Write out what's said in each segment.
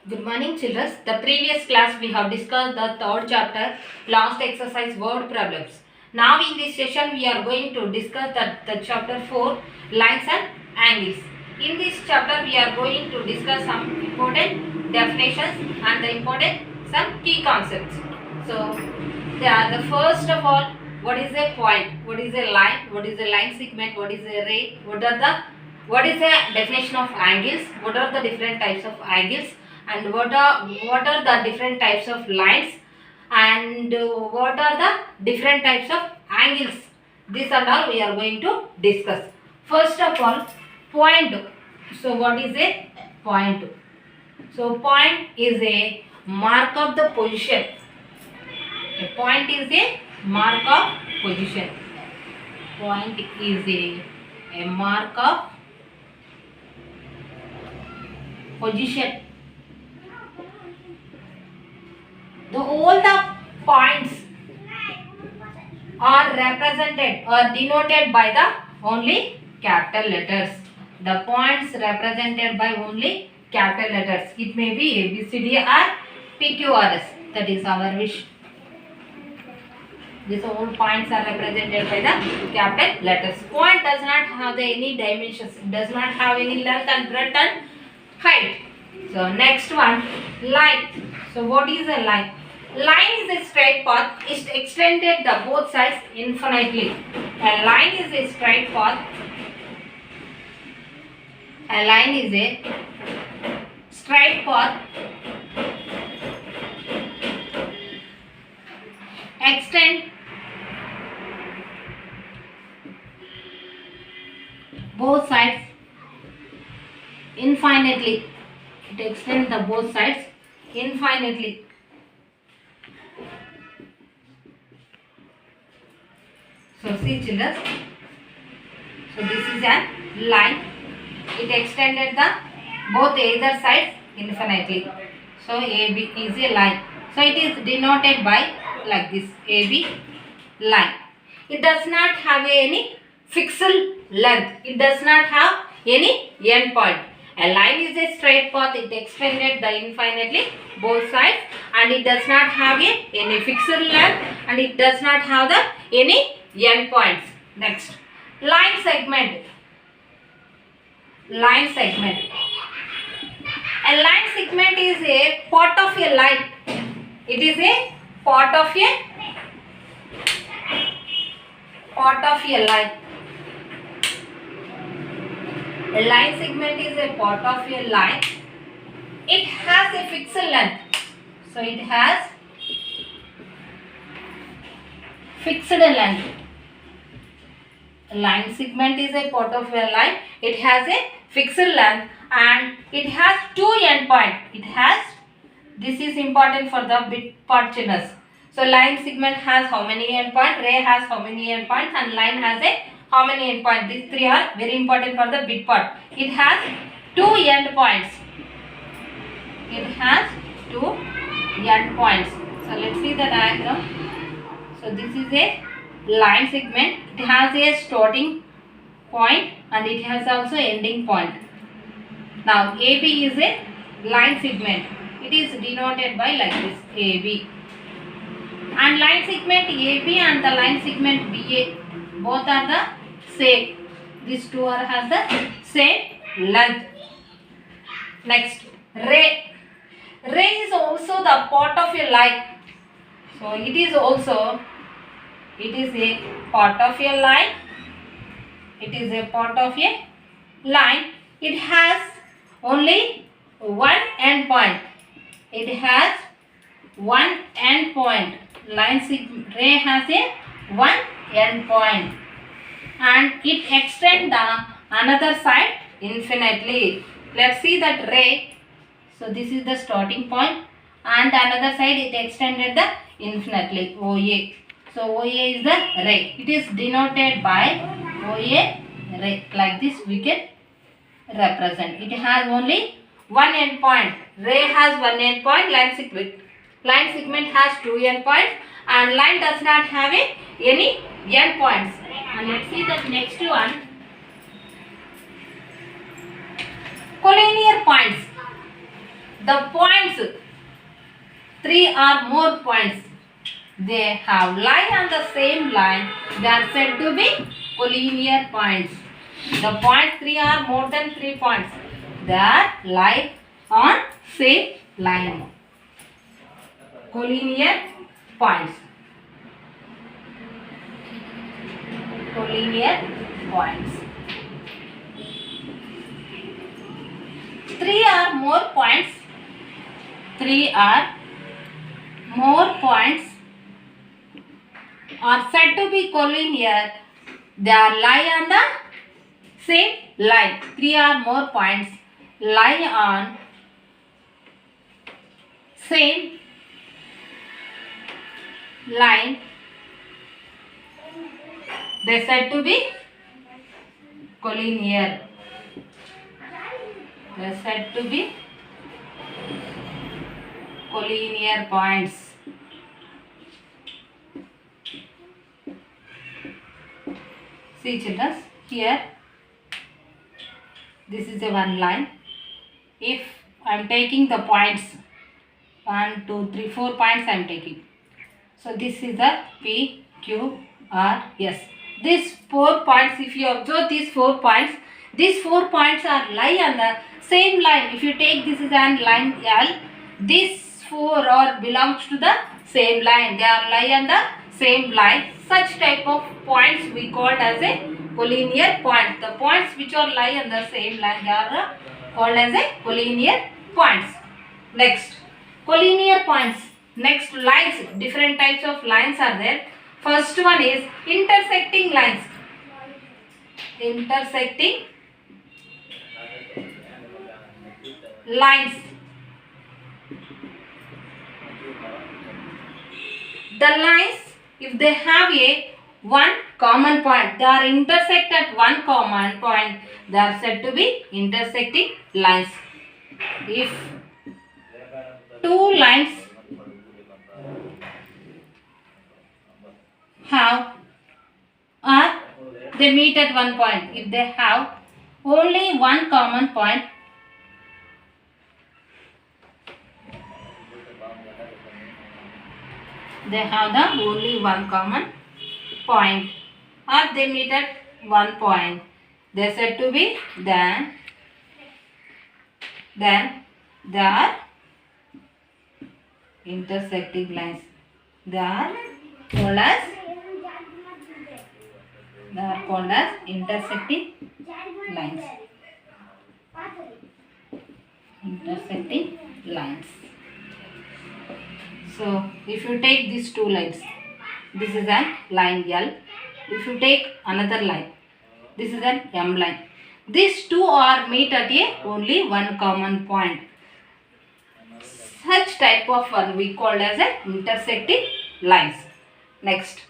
Good morning, children. The previous class we have discussed the third chapter, last exercise word problems. Now in this session we are going to discuss the chapter 4, lines and angles. In this chapter we are going to discuss some important definitions and the important some key concepts. So the first of all, what is a point? What is a line? What is a line segment? What is a ray? What is the definition of angles? What are the different types of angles? And what are the different types of lines, and what are the different types of angles? This and all we are going to discuss. First of all, point. So what is a point? So point is a mark of the position. A point is a mark of position. Point is a mark of position. All the points are represented or denoted by the only capital letters. The points represented by only capital letters. It may be A, B, C, D or P, Q, R, S. That is our wish. These all points are represented by the capital letters. Point does not have any dimensions. It does not have any length and breadth and height. So next one, line. So what is a line? Line is a straight path. It extended the both sides infinitely. A line is a straight path. A line is a straight path. Extend both sides infinitely. It extends the both sides infinitely. So see children, so this is a line. It extended the both either sides infinitely. So AB is a line. So it is denoted by like this, AB line. It does not have any fixed length. It does not have any end point. A line is a straight path. It extended the infinitely both sides, and it does not have any fixed length, and it does not have any end points. Next, line segment. Line segment. A line segment is a part of a line. It is a part of a line. A line segment is a part of a line. It has a fixed length. So it has fixed length. A line segment is a part of a line. It has a fixed length and it has two endpoints. It has, this is important for the bit part children. So line segment has how many endpoints? Ray has how many endpoints? And line has a how many endpoints? These three are very important for the bit part. It has two endpoints. It has two endpoints. So let's see the diagram. So this is a line segment. It has a starting point and it has also ending point. Now AB is a line segment. It is denoted by like this, AB. And line segment AB and the line segment BA both are the same. These two are has the same length. Next, ray. Ray is also the part of a line. So it is a part of a line. It is a part of a line. It has only one end point. It has one end point. Ray has a one end point, and it extends the another side infinitely. Let's see that ray. So this is the starting point, and another side it extended the infinitely, OA. So OA is the ray. It is denoted by OA ray. Like this we can represent. It has only one end point. Ray has one end point. Line segment has two end points, and line does not have any end points. And let's see the next one. Collinear points. the points, 3 or more points, they have lie on the same line, they are said to be collinear points. The points 3 or more than 3 points, they are lie on same line. Collinear points. Collinear points. 3 or more points. 3 or more points are said to be collinear. They are lie on the same line. 3 or more points lie on same line. They are said to be collinear. They are said to be collinear points. See children, here this is a one line. If I am taking the points 1, 2, 3, 4 points I am taking. So this is the P, Q, R, S. These 4 points, if you observe these 4 points are lie on the same line. If you take this is an line L, these 4 are belongs to the same line. They are lie on the same line. Such type of points we called as a collinear point. The points which are lie on the same line, they are called as a collinear points. Next, collinear points. Next, lines. Different types of lines are there. First one is intersecting lines. Intersecting lines. The lines, if they have a one common point, they are intersect at one common point, they are said to be intersecting lines. If two lines have or they meet at one point, if they have only one common point, they have the only one common point, or they meet at one point, they are said to be then they are intersecting lines. They are called as intersecting lines. Intersecting lines. So if you take these two lines, this is a line L. If you take another line, this is an M line. These two are meet at a only one common point. Such type of one we called as a intersecting lines. Next,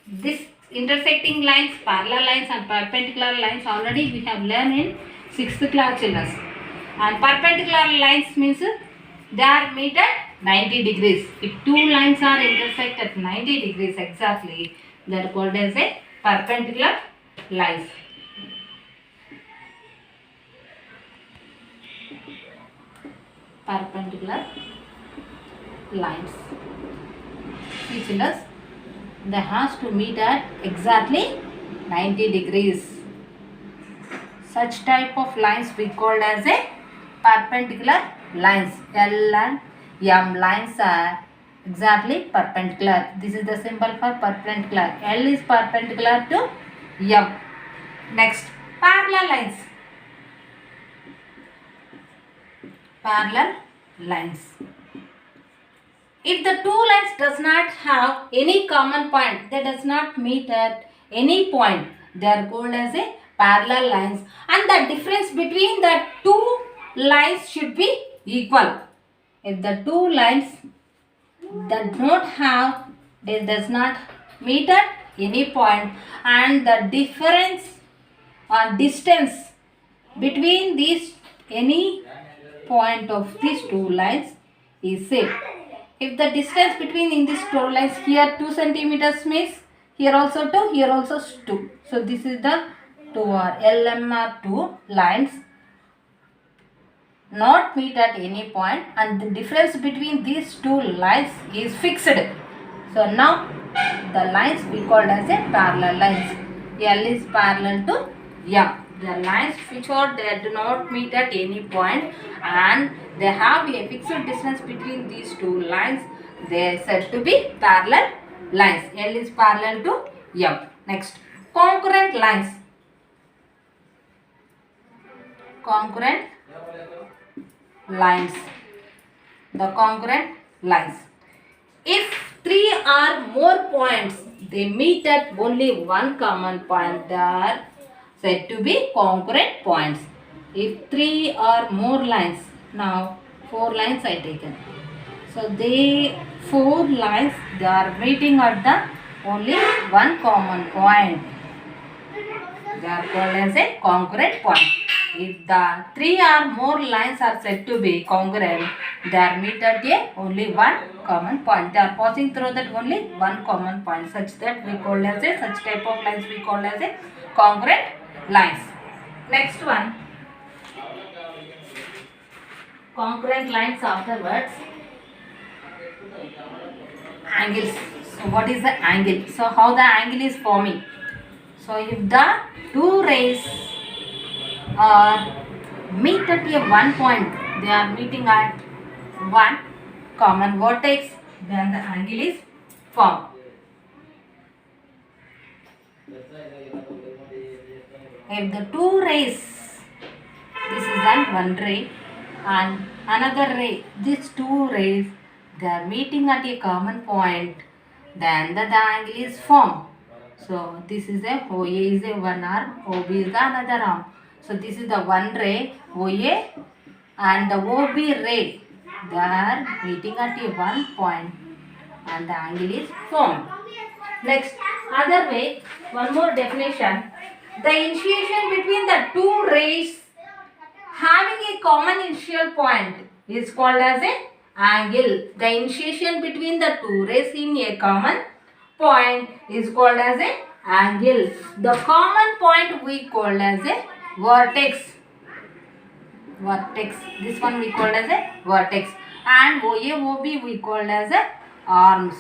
this intersecting lines, parallel lines and perpendicular lines already we have learned in 6th class children. And perpendicular lines means they are meet at 90 degrees. If two lines are intersect at 90 degrees exactly, they are called as a perpendicular lines. Perpendicular lines. See children, they has to meet at exactly 90 degrees. Such type of lines we called as a perpendicular lines. L and M lines are exactly perpendicular. This is the symbol for perpendicular. L is perpendicular to M. Next, parallel lines. Parallel lines. If the two lines does not have any common point, they does not meet at any point, they are called as a parallel lines, and the difference between the two lines should be equal. If the two lines does not meet at any point, and the difference or distance between these any point of these two lines is same. If the distance between in these two lines, here 2 centimeters means here also 2, here also 2. So this is the 2 or LM are 2 lines. not meet at any point, and the difference between these two lines is fixed. So now the lines we called as a parallel lines. L is parallel to M. The lines which are they do not meet at any point and they have a fixed distance between these two lines. They are said to be parallel lines. L is parallel to M. Next, congruent lines. Congruent lines. The congruent lines. If three or more points they meet at only one common point, they are said to be congruent points. If three or more lines, now four lines I taken. So they four lines they are meeting at the only one common point. They are called as a congruent point. If the three or more lines are said to be congruent, they are meet at only one common point. They are passing through that only one common point. Such that we call as a such type of lines we call as a congruent lines. Next one, congruent lines afterwards. Angles. So what is the angle? So how the angle is forming? So if the two rays meet at a one point, they are meeting at one common vertex, then the angle is formed. If the two rays, this is one ray and another ray, these two rays they are meeting at a common point, then the angle is formed. So this is a OA is a one arm, OB is the another arm. So this is the one ray OA and the OB ray. They are meeting at a one point and the angle is formed. Next, other way, one more definition. The initiation between the two rays having a common initial point is called as a angle. The initiation between the two rays in a common point is called as a angle. The common point we called as a vertex. Vertex. This one we called as a vertex. And OA, OB we called as a arms.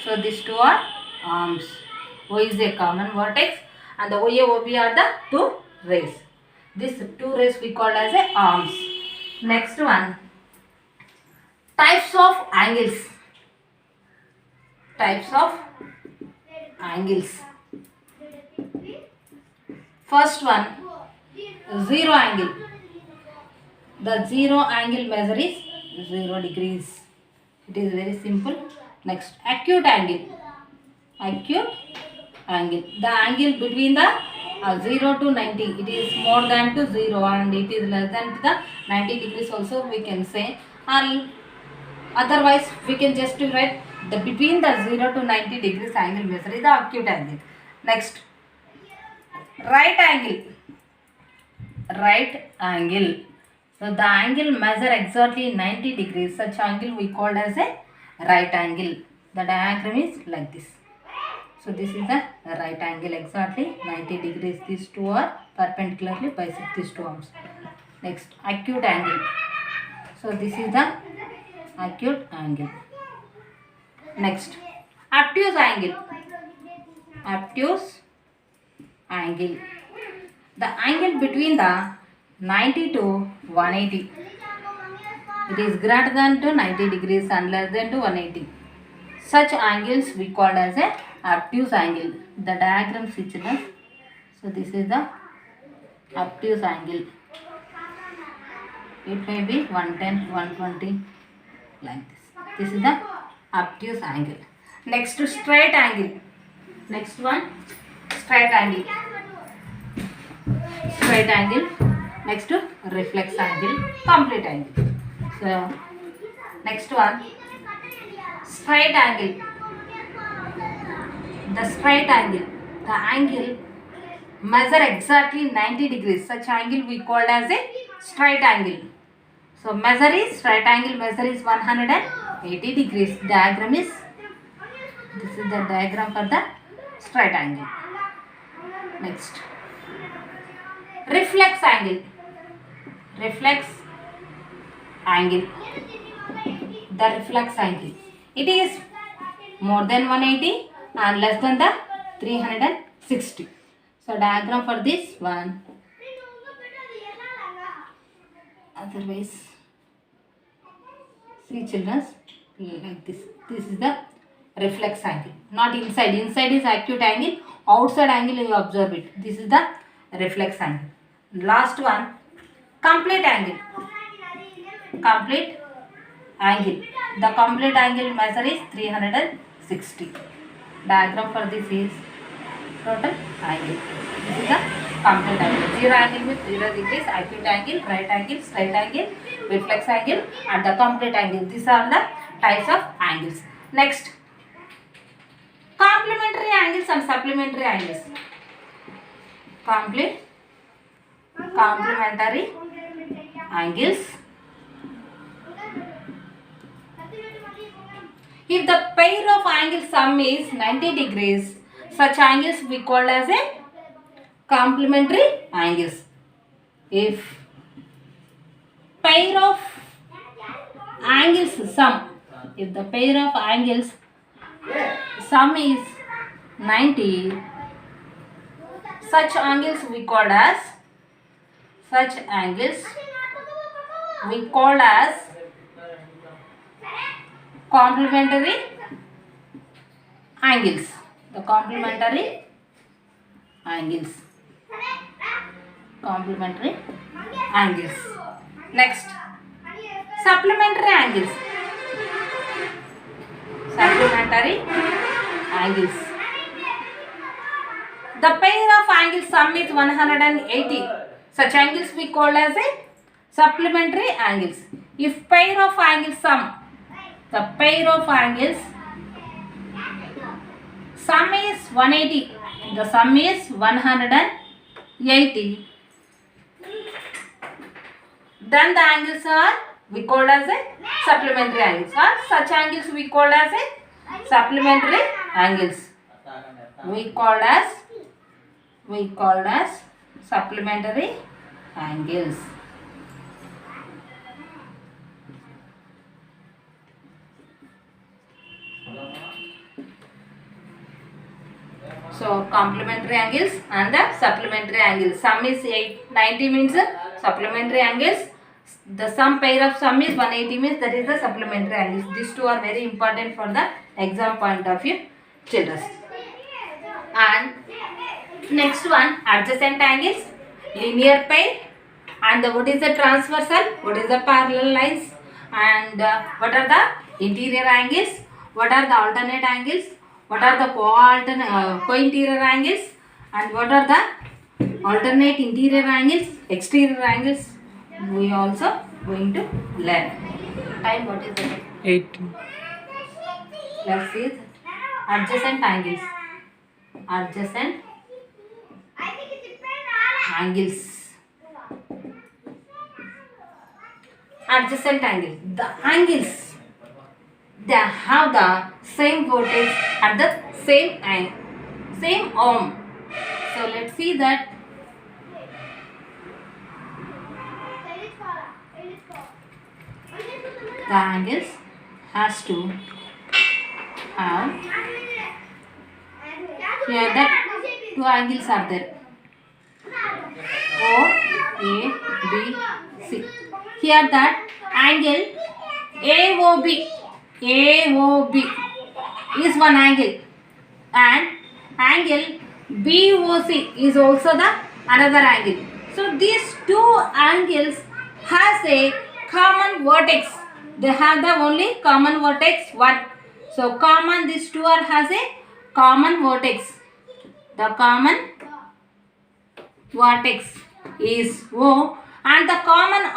So these two are arms. O is a common vertex and the OA, OB are the two rays. These two rays we called as a arms. Next one, types of angles. Types of angles. First one, zero angle. The zero angle measure is 0 degrees. It is very simple. Next, acute angle. Acute angle. The angle between the 0 to 90. It is more than to 0 and it is less than to the 90 degrees also we can say. And otherwise we can just write the between the 0 to 90 degrees angle measure is the acute angle. Next, right angle. Right angle. So the angle measure exactly 90 degrees. Such angle we called as a right angle. The diagram is like this. So this is the right angle exactly 90 degrees. These two are perpendicularly bisect these two arms. Next, acute angle. So this is the acute angle. Next, obtuse angle. Obtuse angle. The angle between the 90 to 180. It is greater than to 90 degrees and less than to 180. Such angles we called as a obtuse angle. The diagram is written. So this is the obtuse angle. It may be 110, 120 like this. This is the obtuse angle. Next to straight angle. Next one, straight angle. Straight angle. Next to reflex angle, complete angle. So next one, straight angle. The straight angle. The angle measure exactly 90 degrees. Such angle we called as a straight angle. So measure is straight angle measure is 180 degrees. Diagram is this is the diagram for the straight angle. Next, reflex angle. reflex angle. The reflex angle. It is more than 180 and less than the 360. So diagram for this one. Otherwise, see children, like this. This is the reflex angle. Not inside. Inside is acute angle. Outside angle you observe it. This is the reflex angle. Last one, complete angle. Complete angle. The complete angle measure is 360. Diagram for this is total angle. This is the complete angle. Zero angle means 0 degrees, acute angle, right angle, straight angle, reflex angle and the complete angle. These are the types of angles. Next, complementary angles and supplementary angles. Complementary angles. If the pair of angle sum is 90 degrees, such angles we call as a complementary angles. If pair of angles sum, if the pair of angles sum is 90, such angles we call as complementary angles. The complementary angles. Next, supplementary angles. The pair of angles sum is 180. Such angles we call as a supplementary angles. If pair of angles sum, the pair of angles sum is 180. The sum is 180. Then the angles are we call as a supplementary angles. Or such angles we call as a supplementary angles. We called as supplementary angles. So complementary angles and the supplementary angles. Sum is 90 means supplementary angles. The sum pair of sum is 180 means that is the supplementary angles. These two are very important for the exam point of view, children. And next one, adjacent angles, linear pair, and what is the transversal, what is the parallel lines, and what are the interior angles, what are the alternate angles, what are the co-interior angles, and what are the alternate interior angles, exterior angles. We also going to learn. Time what is it? 18. Let's see adjacent angles. Adjacent angle. The angles, they have the same vertex at the same angle, same arm. So let's see that. The angles has to have, here the two angles are there, O, A, B, C. Here that angle AOB is one angle, and angle BOC is also the another angle. So these two angles has a common vertex. They have the only common vertex 1. So common, these two are has a common vertex. The common vertex is O, and the common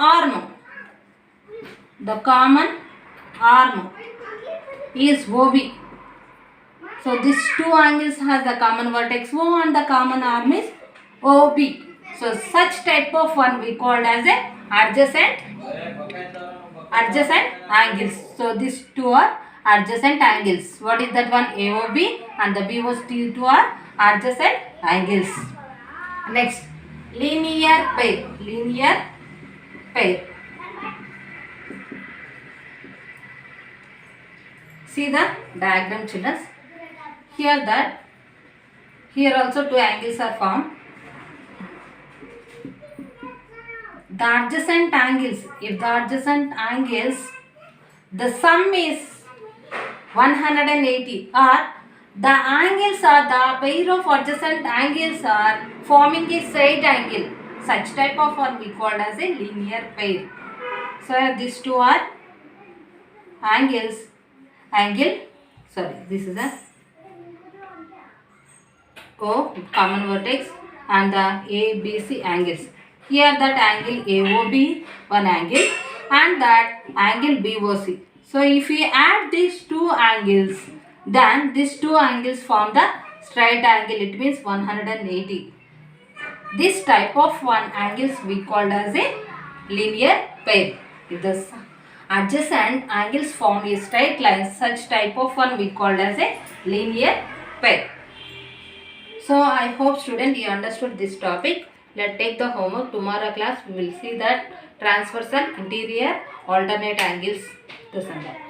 arm is OB. So these two angles has the common vertex O and the common arm is OB. So such type of one we called as a adjacent angles. So these two are adjacent angles. What is that one? AOB and the BOC two are adjacent angles. Next, linear pair. pair. See the diagram, children. Here also two angles are formed. The adjacent angles, if the adjacent angles, the sum is 180, or the angles are the pair of adjacent angles are forming a straight angle. Such type of one we called as a linear pair. So these two are angles. This is a O common vertex and the ABC angles. Here that angle AOB one angle and that angle BOC. So if we add these two angles, then these two angles form the straight angle. It means 180. This type of one angles we called as a linear pair. If the adjacent angles form a straight line, such type of one we called as a linear pair. So I hope student you understood this topic. Let's take the homework. Tomorrow class we will see that transversal, interior, alternate angles. This and that.